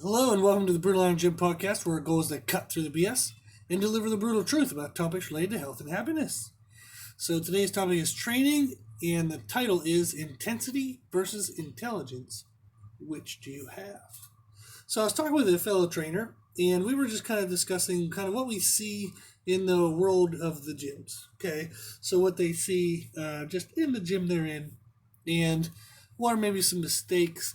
Hello and welcome to the Brutal Iron Gym podcast, where our goal is to cut through the BS and deliver the brutal truth about topics related to health and happiness. So today's topic is training, and the title is Intensity versus Intelligence. Which do you have? So I was talking with a fellow trainer, and we were just kind of discussing kind of what we see in the world of the gyms. Okay, so what they see just in the gym they're in, and what are maybe some mistakes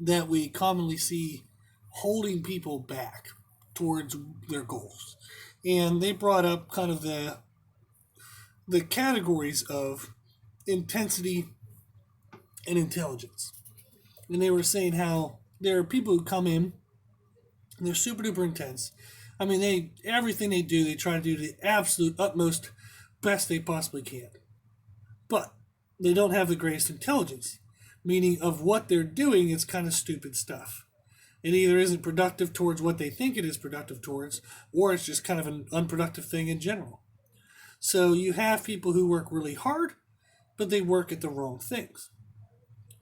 that we commonly see holding people back towards their goals. And they brought up kind of the categories of intensity and intelligence. And they were saying how there are people who come in and they're super duper intense. I mean, everything they do, they try to do the absolute utmost best they possibly can. But they don't have the greatest intelligence, meaning of what they're doing, it's kind of stupid stuff. It either isn't productive towards what they think it is productive towards, or it's just kind of an unproductive thing in general. So you have people who work really hard, but they work at the wrong things.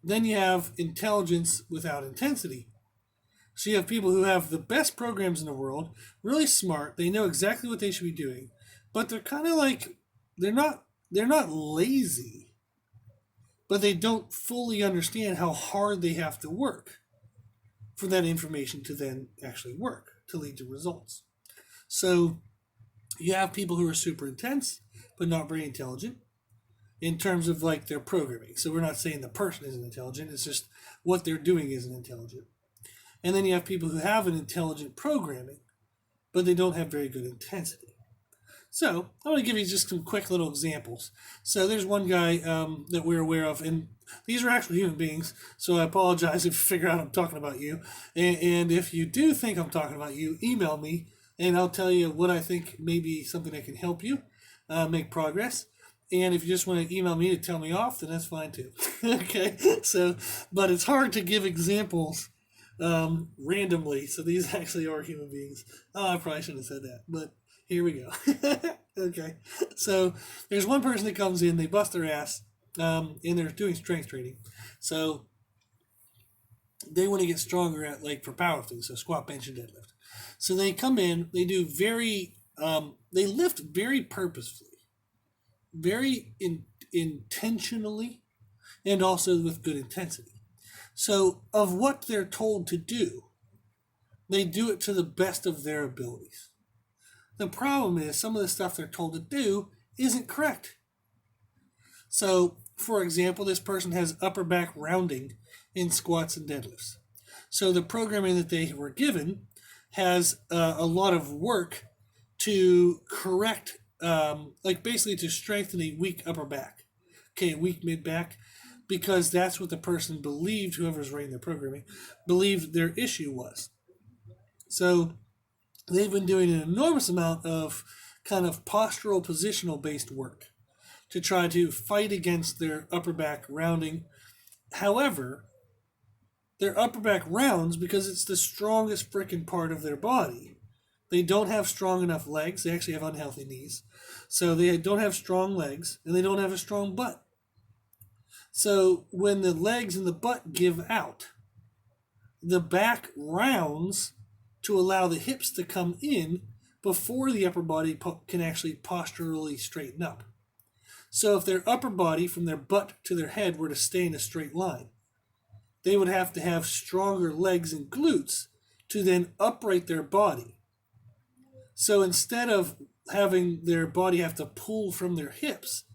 Then you have intelligence without intensity. So you have people who have the best programs in the world, really smart, they know exactly what they should be doing, but they're kind of like, they're not lazy, but they don't fully understand how hard they have to work for that information to then actually work, to lead to results. So you have people who are super intense, but not very intelligent in terms of like their programming. So we're not saying the person isn't intelligent, it's just what they're doing isn't intelligent. And then you have people who have an intelligent programming, but they don't have very good intensity. So I want to give you just some quick little examples. So there's one guy that we're aware of, and these are actually human beings, so I apologize if you figure out I'm talking about you. And if you do think I'm talking about you, email me, and I'll tell you what I think may be something that can help you make progress. And if you just want to email me to tell me off, then that's fine too. Okay, so, but it's hard to give examples randomly, so these actually are human beings. Oh, I probably shouldn't have said that, but here we go. Okay, so there's one person that comes in, they bust their ass, and they're doing strength training. So they want to get stronger at, like, for powerlifting, so squat, bench, and deadlift. So they come in, they do they lift very purposefully, very intentionally, and also with good intensity. So of what they're told to do, they do it to the best of their abilities. The problem is some of the stuff they're told to do isn't correct. So, for example, this person has upper back rounding in squats and deadlifts. So the programming that they were given has a lot of work to correct, like basically to strengthen a weak upper back, okay, a weak mid back, because that's what the person believed, whoever's writing their programming, believed their issue was. So they've been doing an enormous amount of kind of postural, positional based work to try to fight against their upper back rounding. However, their upper back rounds because it's the strongest freaking part of their body. They don't have strong enough legs. They actually have unhealthy knees. So they don't have strong legs, and they don't have a strong butt. So when the legs and the butt give out, the back rounds to allow the hips to come in before the upper body can actually posturally straighten up. So if their upper body from their butt to their head were to stay in a straight line, they would have to have stronger legs and glutes to then upright their body. So instead of having their body have to pull from their hips,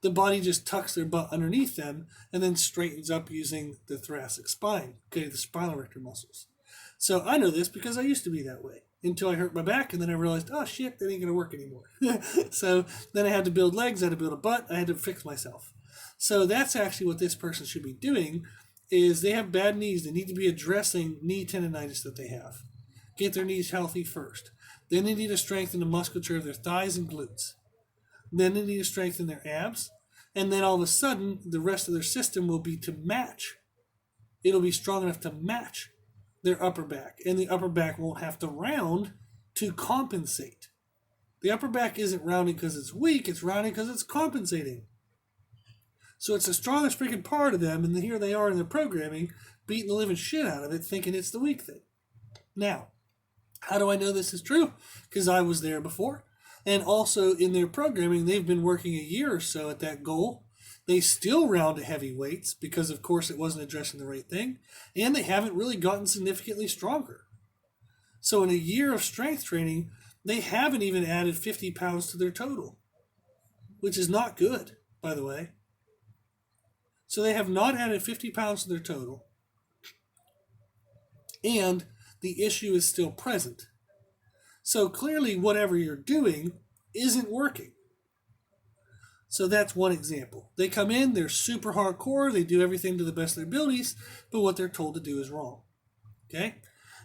the body just tucks their butt underneath them and then straightens up using the thoracic spine, okay, the spinal erector muscles. So I know this because I used to be that way until I hurt my back, and then I realized, oh shit, that ain't going to work anymore. So then I had to build legs, I had to build a butt, I had to fix myself. So that's actually what this person should be doing, is they have bad knees. They need to be addressing knee tendonitis that they have. Get their knees healthy first. Then they need to strengthen the musculature of their thighs and glutes. Then they need to strengthen their abs. And then all of a sudden, the rest of their system will be to match. It'll be strong enough to match their upper back. And the upper back won't have to round to compensate. The upper back isn't rounding because it's weak. It's rounding because it's compensating. So it's the strongest freaking part of them. And here they are in their programming, beating the living shit out of it, thinking it's the weak thing. Now, how do I know this is true? Because I was there before. And also in their programming, they've been working a year or so at that goal. They still round to heavy weights because, of course, it wasn't addressing the right thing. And they haven't really gotten significantly stronger. So in a year of strength training, they haven't even added 50 pounds to their total, which is not good, by the way. So they have not added 50 pounds to their total. And the issue is still present. So clearly, whatever you're doing isn't working. So that's one example. They come in, they're super hardcore, they do everything to the best of their abilities, but what they're told to do is wrong. Okay?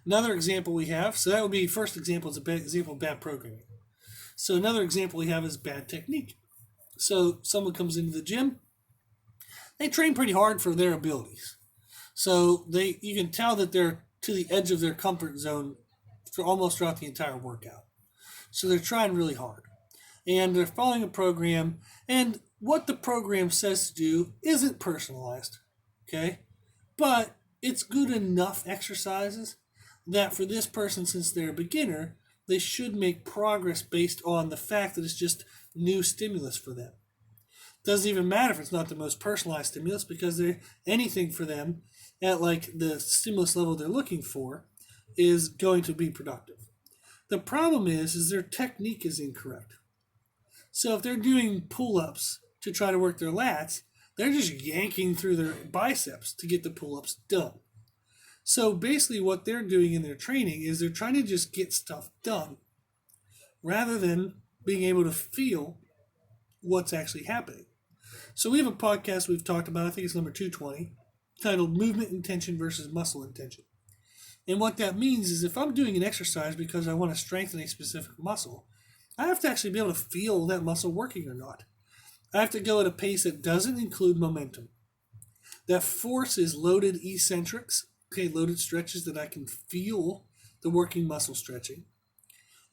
Another example we have, so that would be first example is a bad example of bad programming. So another example we have is bad technique. So someone comes into the gym, they train pretty hard for their abilities. So you can tell that they're to the edge of their comfort zone for almost throughout the entire workout. So they're trying really hard. And they're following a program, and what the program says to do isn't personalized. Okay? But it's good enough exercises that for this person, since they're a beginner, they should make progress based on the fact that it's just new stimulus for them. Doesn't even matter if it's not the most personalized stimulus because anything for them at like the stimulus level they're looking for is going to be productive. The problem is their technique is incorrect. So if they're doing pull-ups to try to work their lats, they're just yanking through their biceps to get the pull-ups done. So basically what they're doing in their training is they're trying to just get stuff done rather than being able to feel what's actually happening. So we have a podcast we've talked about, I think it's number 220, titled Movement Intention versus Muscle Intention. And what that means is if I'm doing an exercise because I want to strengthen a specific muscle, I have to actually be able to feel that muscle working or not. I have to go at a pace that doesn't include momentum, that forces loaded eccentrics, loaded stretches that I can feel the working muscle stretching,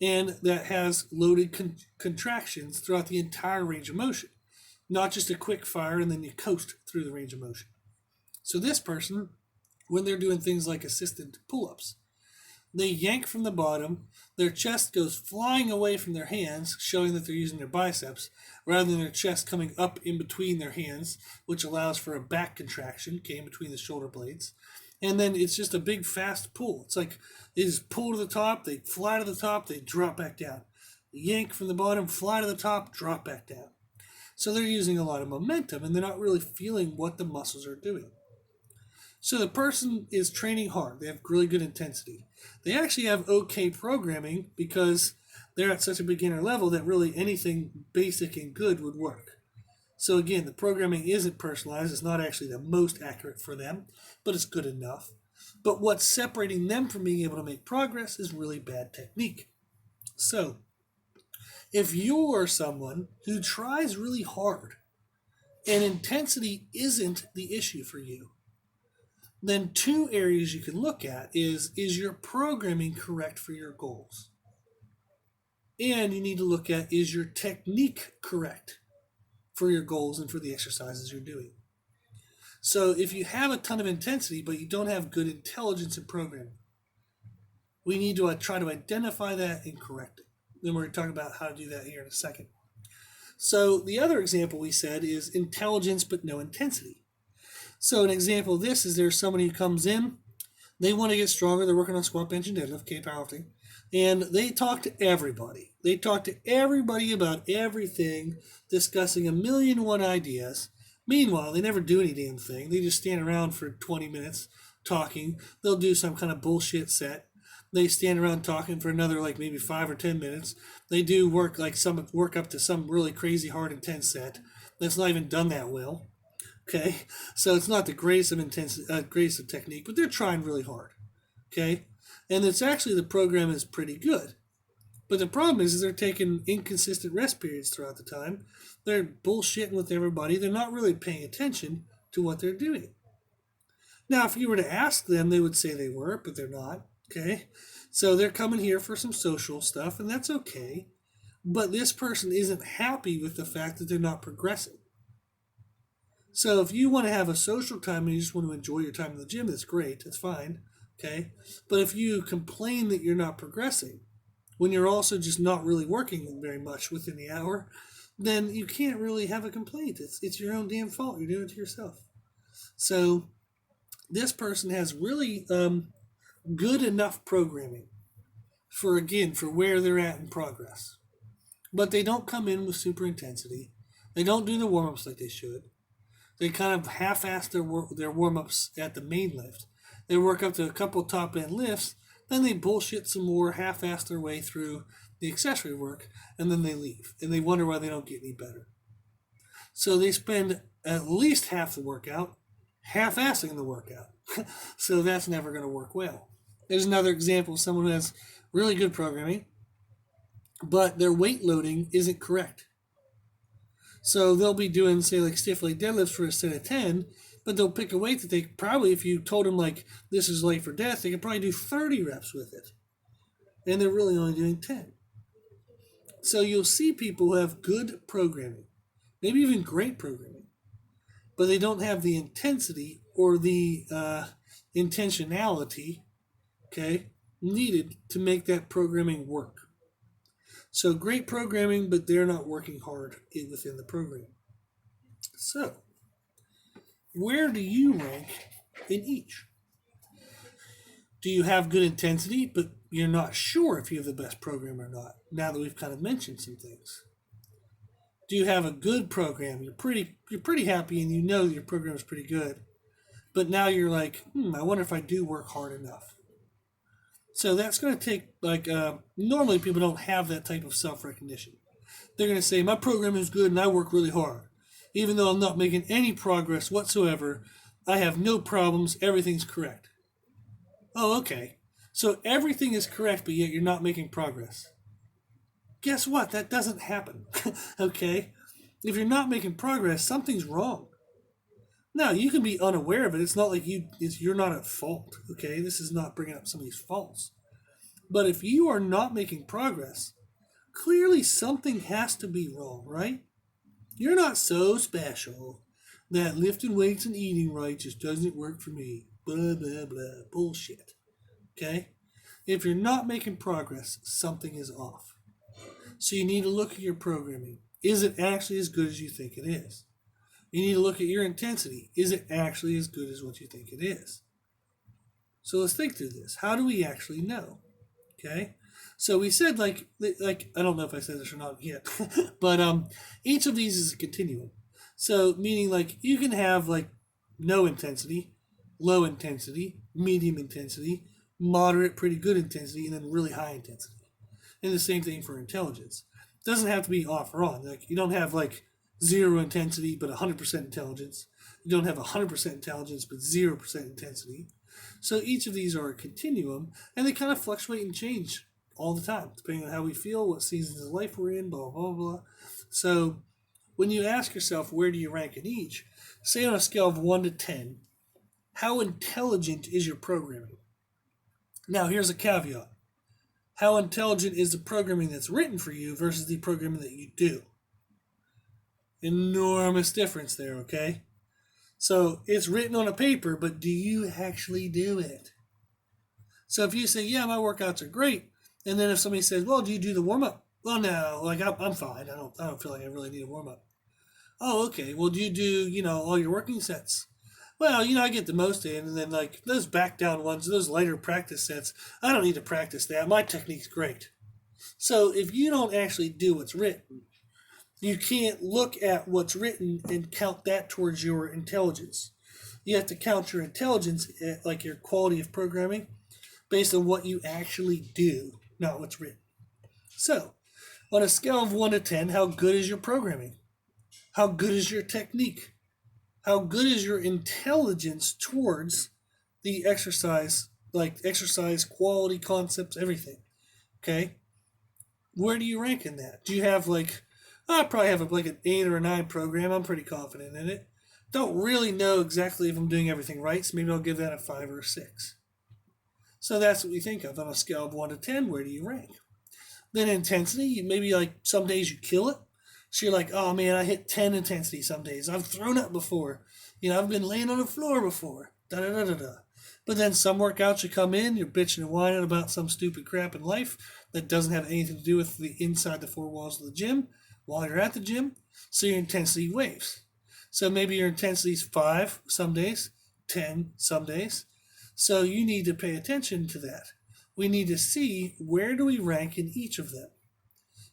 and that has loaded contractions throughout the entire range of motion, not just a quick fire and then you coast through the range of motion. So this person, when they're doing things like assisted pull-ups, they yank from the bottom, their chest goes flying away from their hands, showing that they're using their biceps, rather than their chest coming up in between their hands, which allows for a back contraction, in between the shoulder blades. And then it's just a big fast pull. It's like they just pull to the top, they fly to the top, they drop back down. Yank from the bottom, fly to the top, drop back down. So they're using a lot of momentum and they're not really feeling what the muscles are doing. So the person is training hard. They have really good intensity. They actually have okay programming because they're at such a beginner level that really anything basic and good would work. So again, the programming isn't personalized. It's not actually the most accurate for them, but it's good enough. But what's separating them from being able to make progress is really bad technique. So if you're someone who tries really hard and intensity isn't the issue for you, then two areas you can look at is your programming correct for your goals? And you need to look at, is your technique correct for your goals and for the exercises you're doing? So if you have a ton of intensity, but you don't have good intelligence in programming, we need to try to identify that and correct it. Then we're going to talk about how to do that here in a second. So the other example we said is intelligence but no intensity. So an example of this is there's somebody who comes in, they want to get stronger, they're working on squat, bench, and deadlift, powerlifting, and they talk to everybody. They talk to everybody about everything, discussing 1,000,001 ideas. Meanwhile, they never do any damn thing. They just stand around for 20 minutes talking. They'll do some kind of bullshit set. They stand around talking for another maybe 5 or 10 minutes. They do work up to some really crazy hard intense set that's not even done that well. Okay, so it's not the greatest of technique, but they're trying really hard. Okay, and it's actually the program is pretty good, but the problem is they're taking inconsistent rest periods throughout the time. They're bullshitting with everybody. They're not really paying attention to what they're doing. Now, if you were to ask them, they would say they were, but they're not. Okay, so they're coming here for some social stuff, and that's okay. But this person isn't happy with the fact that they're not progressing. So if you want to have a social time and you just want to enjoy your time in the gym, that's great. That's fine. Okay? But if you complain that you're not progressing, when you're also just not really working very much within the hour, then you can't really have a complaint. It's your own damn fault. You're doing it to yourself. So this person has really good enough programming for where they're at in progress. But they don't come in with super intensity. They don't do the warm ups like they should. They kind of half-ass their warm-ups at the main lift. They work up to a couple top-end lifts, then they bullshit some more, half-ass their way through the accessory work, and then they leave. And they wonder why they don't get any better. So they spend at least half the workout half-assing the workout. So that's never going to work well. There's another example of someone who has really good programming, but their weight loading isn't correct. So they'll be doing, say, like stiff leg deadlifts for a set of 10, but they'll pick a weight that they probably, if you told them, like, this is life or death, they could probably do 30 reps with it. And they're really only doing 10. So you'll see people who have good programming, maybe even great programming, but they don't have the intensity or the intentionality, okay, needed to make that programming work. So great programming, but they're not working hard within the program. So, where do you rank in each? Do you have good intensity, but you're not sure if you have the best program or not, now that we've kind of mentioned some things? Do you have a good program? You're pretty happy and you know your program is pretty good, but now you're like, I wonder if I do work hard enough. So that's going to take, normally people don't have that type of self-recognition. They're going to say, my program is good and I work really hard. Even though I'm not making any progress whatsoever, I have no problems, everything's correct. Oh, okay. So everything is correct, but yet you're not making progress. Guess what? That doesn't happen. Okay? If you're not making progress, something's wrong. Now, you can be unaware of it. It's not like you're not at fault, okay? This is not bringing up somebody's faults. But if you are not making progress, clearly something has to be wrong, right? You're not so special that lifting weights and eating right just doesn't work for me. Blah, blah, blah. Bullshit, okay? If you're not making progress, something is off. So you need to look at your programming. Is it actually as good as you think it is? You need to look at your intensity. Is it actually as good as what you think it is? So let's think through this. How do we actually know? Okay? So we said, like I don't know if I said this or not yet, but each of these is a continuum. So meaning, like, you can have, like, no intensity, low intensity, medium intensity, moderate, pretty good intensity, and then really high intensity. And the same thing for intelligence. It doesn't have to be off or on. Like, you don't have, like, 0 intensity but 100% intelligence. You don't have 100% intelligence but 0% intensity. So each of these are a continuum, and they kind of fluctuate and change all the time, depending on how we feel, what seasons of life we're in, blah, blah, blah. So when you ask yourself, where do you rank in each, say on a scale of 1 to 10, how intelligent is your programming? Now, here's a caveat. How intelligent is the programming that's written for you versus the programming that you do? Enormous difference there, okay? So it's written on a paper, but do you actually do it? So if you say, yeah, my workouts are great, and then if somebody says, well, do you do the warm-up? Well, no, like, I'm fine. I don't feel like I really need a warm-up. Oh, okay. Well, do you do, all your working sets? Well, I get the most in, and then, like, those back down ones, those lighter practice sets, I don't need to practice that. My technique's great. So if you don't actually do what's written, you can't look at what's written and count that towards your intelligence. You have to count your intelligence at, like, your quality of programming based on what you actually do, not what's written. So, on a scale of 1 to 10, how good is your programming? How good is your technique? How good is your intelligence towards the exercise, like exercise quality, concepts, everything? Okay? Where do you rank in that? Do you have, like, I probably have like an 8 or a 9 program. I'm pretty confident in it. Don't really know exactly if I'm doing everything right, so maybe I'll give that a 5 or a 6. So that's what we think of on a scale of 1 to 10. Where do you rank? Then intensity, maybe like some days you kill it. So you're like, oh man, I hit 10 intensity some days. I've thrown up before. I've been laying on the floor before. Da da da da da. But then some workouts you come in, you're bitching and whining about some stupid crap in life that doesn't have anything to do with the inside the four walls of the gym while you're at the gym. So your intensity waves. So maybe your intensity is 5 some days, 10 some days. So you need to pay attention to that. We need to see, where do we rank in each of them?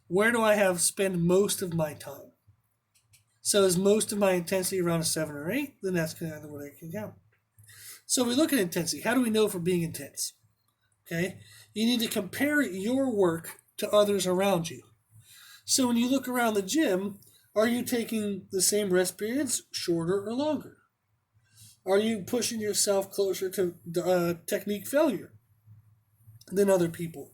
Where do I have spend most of my time? So is most of my intensity around a 7 or 8? Then that's kind of what I can count. So we look at intensity. How do we know if we're being intense? Okay, you need to compare your work to others around you. So when you look around the gym, are you taking the same rest periods, shorter or longer? Are you pushing yourself closer to technique failure than other people?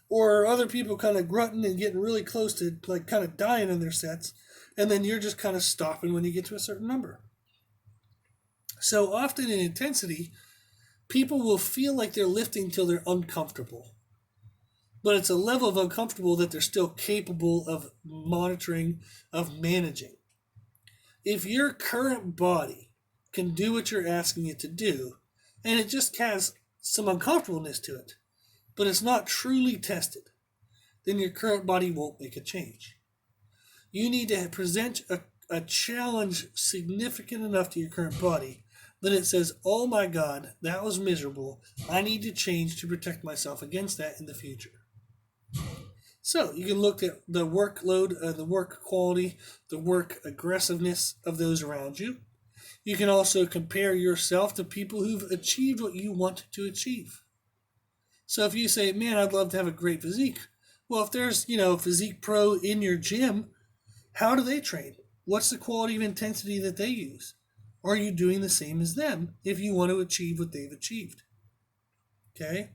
Or are other people kind of grunting and getting really close to like kind of dying in their sets, and then you're just kind of stopping when you get to a certain number? So often in intensity, people will feel like they're lifting till they're uncomfortable. But it's a level of uncomfortable that they're still capable of monitoring, of managing. If your current body can do what you're asking it to do, and it just has some uncomfortableness to it, but it's not truly tested, then your current body won't make a change. You need to present a challenge significant enough to your current body that it says, oh my God, that was miserable. I need to change to protect myself against that in the future. So you can look at the workload, the work quality, the work aggressiveness of those around you. You can also compare yourself to people who've achieved what you want to achieve. So if you say, man, I'd love to have a great physique. Well, if there's, physique pro in your gym, how do they train? What's the quality of intensity that they use? Are you doing the same as them if you want to achieve what they've achieved? Okay?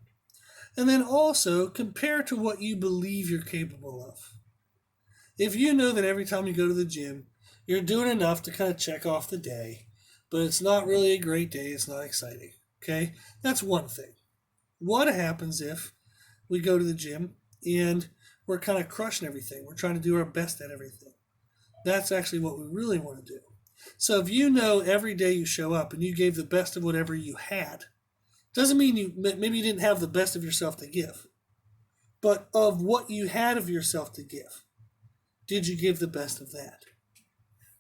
And then also compare to what you believe you're capable of. If you know that every time you go to the gym, you're doing enough to kind of check off the day, but it's not really a great day, it's not exciting. Okay? That's one thing. What happens if we go to the gym and we're kind of crushing everything? We're trying to do our best at everything. That's actually what we really want to do. So if you know every day you show up and you gave the best of whatever you had, doesn't mean maybe you didn't have the best of yourself to give, but of what you had of yourself to give, did you give the best of that?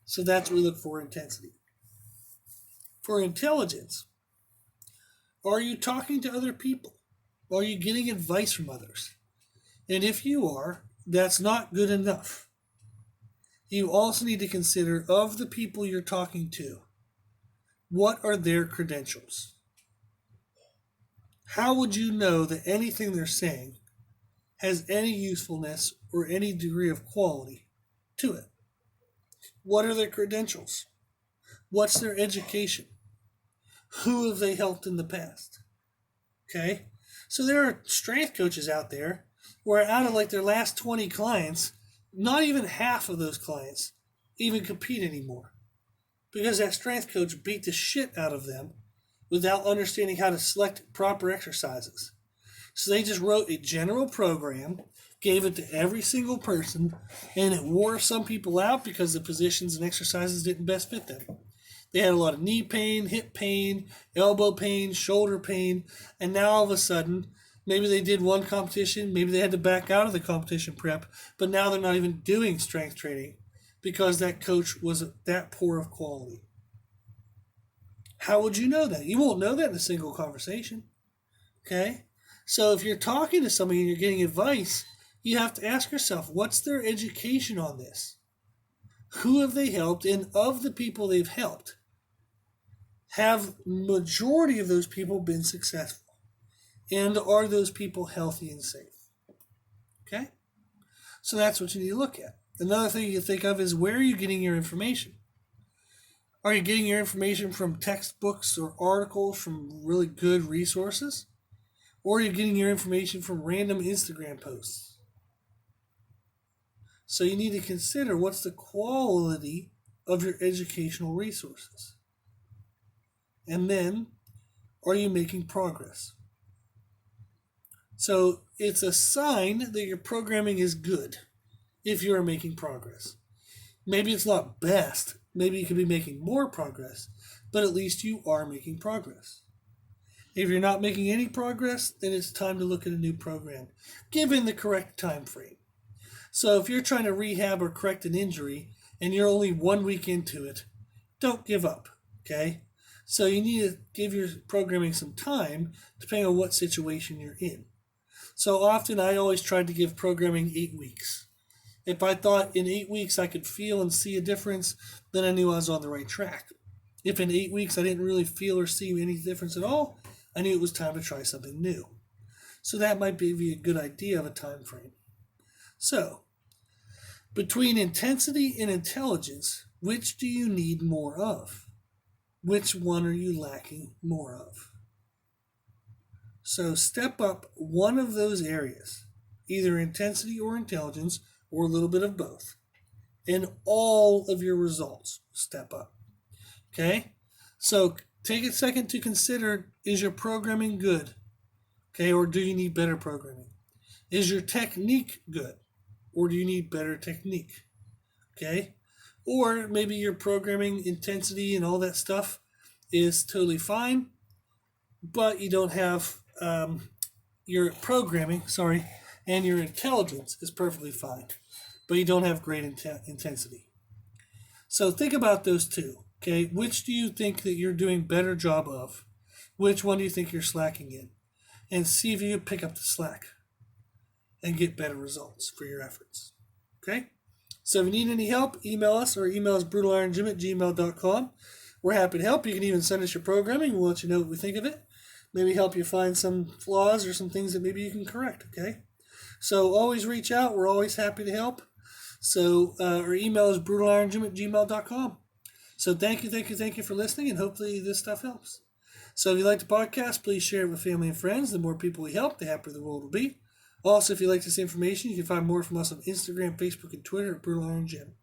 So that's what we look for intensity. For intelligence, are you talking to other people? Are you getting advice from others? And if you are, that's not good enough. You also need to consider, of the people you're talking to, what are their credentials? How would you know that anything they're saying has any usefulness or any degree of quality to it? What are their credentials? What's their education? Who have they helped in the past? Okay? So there are strength coaches out there where out of like their last 20 clients, not even half of those clients even compete anymore, because that strength coach beat the shit out of them without understanding how to select proper exercises. So they just wrote a general program, gave it to every single person, and it wore some people out because the positions and exercises didn't best fit them. They had a lot of knee pain, hip pain, elbow pain, shoulder pain, and now all of a sudden, maybe they did one competition, maybe they had to back out of the competition prep, but now they're not even doing strength training because that coach was that poor of quality. How would you know that? You won't know that in a single conversation. Okay? So if you're talking to somebody and you're getting advice, you have to ask yourself, what's their education on this? Who have they helped? And of the people they've helped, have majority of those people been successful? And are those people healthy and safe? Okay? So that's what you need to look at. Another thing you can think of is, where are you getting your information? Are you getting your information from textbooks or articles from really good resources? Or are you getting your information from random Instagram posts? So you need to consider, what's the quality of your educational resources? And then, are you making progress? So it's a sign that your programming is good if you are making progress. Maybe it's not best. Maybe you could be making more progress, but at least you are making progress. If you're not making any progress, then it's time to look at a new program, given the correct time frame. So if you're trying to rehab or correct an injury and you're only 1 week into it, don't give up, okay? So you need to give your programming some time depending on what situation you're in. So often I always tried to give programming 8 weeks. If I thought in 8 weeks I could feel and see a difference, then I knew I was on the right track. If in 8 weeks I didn't really feel or see any difference at all, I knew it was time to try something new. So that might be a good idea of a time frame. So, between intensity and intelligence, which do you need more of? Which one are you lacking more of? So step up one of those areas, either intensity or intelligence, or a little bit of both, and all of your results step up. Okay? So take a second to consider, is your programming good? Okay, or do you need better programming? Is your technique good? Or do you need better technique? Okay? Or maybe your programming intensity and all that stuff is totally fine, but you don't have your programming, and your intelligence is perfectly fine, but you don't have great intensity. So think about those two. Okay, which do you think that you're doing better job of? Which one do you think you're slacking in? And see if you pick up the slack and get better results for your efforts. Okay? So if you need any help, email us. Our email is brutalironGym@gmail.com. We're happy to help. You can even send us your programming. We'll let you know what we think of it. Maybe help you find some flaws or some things that maybe you can correct, okay? So always reach out. We're always happy to help. So our email is brutalironGym@gmail.com. So thank you for listening, and hopefully this stuff helps. So if you like the podcast, please share it with family and friends. The more people we help, the happier the world will be. Also, if you like this information, you can find more from us on Instagram, Facebook, and Twitter at Brutal Iron Gym.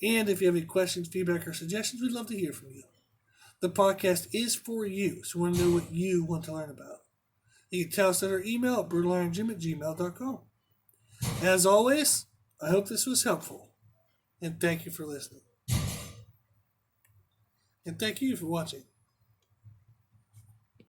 And if you have any questions, feedback, or suggestions, we'd love to hear from you. The podcast is for you, so we want to know what you want to learn about. You can tell us at our email at brutalironGym@gmail.com. As always, I hope this was helpful, and thank you for listening. And thank you for watching.